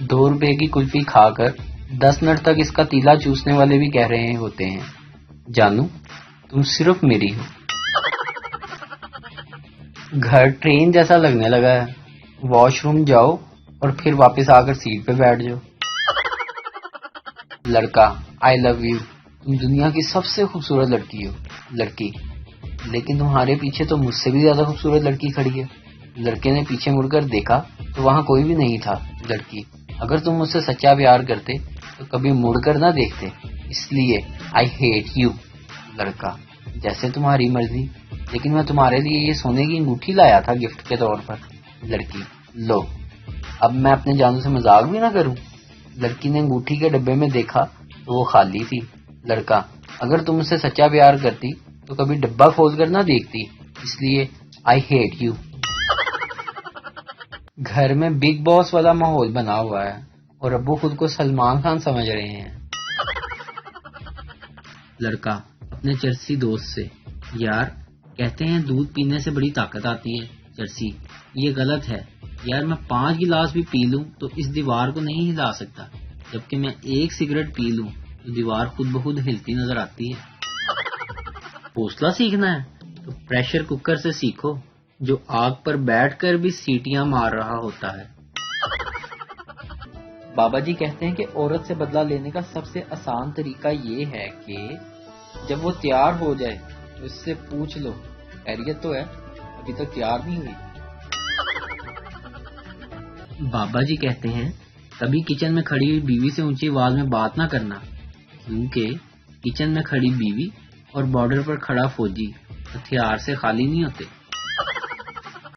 2 روپے کی کلفی کھا کر 10 منٹ تک اس کا تیلا چوسنے والے بھی کہہ رہے ہوتے ہیں جانو تم صرف میری ہو۔ گھر ٹرین جیسا لگنے لگا ہے، واش روم جاؤ اور پھر واپس آ کر سیٹ پہ بیٹھ جاؤ۔ لڑکا آئی لو یو، تم دنیا کی سب سے خوبصورت لڑکی ہو۔ لڑکی لیکن تمہارے پیچھے تو مجھ سے بھی زیادہ خوبصورت لڑکی کھڑی ہے۔ لڑکے نے پیچھے مڑ کر دیکھا تو وہاں کوئی بھی نہیں تھا۔ لڑکی اگر تم مجھ سے سچا پیار کرتے تو کبھی مڑ کر نہ دیکھتے، اس لیے آئی ہیٹ یو۔ لڑکا جیسے تمہاری مرضی، لیکن میں تمہارے لیے یہ سونے کی انگوٹھی لایا تھا گفٹ کے طور پر۔ لڑکی لو، اب میں اپنے جانوں سے مذاق بھی نہ کروں۔ لڑکی نے انگوٹھی کے ڈبے میں دیکھا تو وہ خالی تھی۔ لڑکا اگر تم مجھ سے سچا پیار کرتی تو کبھی ڈبہ کھول کر نہ دیکھتی، اس لیے آئی ہیٹ یو۔ گھر میں بگ باس والا ماحول بنا ہوا ہے اور ابو خود کو سلمان خان سمجھ رہے ہیں۔ لڑکا اپنے چرسی دوست سے، یار کہتے ہیں دودھ پینے سے بڑی طاقت آتی ہے۔ چرسی یہ غلط ہے یار، میں 5 گلاس بھی پی لوں تو اس دیوار کو نہیں ہلا سکتا، جبکہ میں 1 سگریٹ پی لوں تو دیوار خود بخود ہلتی نظر آتی ہے۔ حوصلہ سیکھنا ہے تو پریشر کوکر سے سیکھو جو آگ پر بیٹھ کر بھی سیٹیاں مار رہا ہوتا ہے۔ بابا جی کہتے ہیں کہ عورت سے بدلہ لینے کا سب سے آسان طریقہ یہ ہے کہ جب وہ تیار ہو جائے تو اس سے پوچھ لو خیریت تو ہے، ابھی تک تیار نہیں ہوئی۔ بابا جی کہتے ہیں کبھی کچن میں کھڑی ہوئی بیوی سے اونچی آواز میں بات نہ کرنا، کیونکہ کچن میں کھڑی بیوی اور بارڈر پر کھڑا فوجی ہتھیار سے خالی نہیں ہوتے۔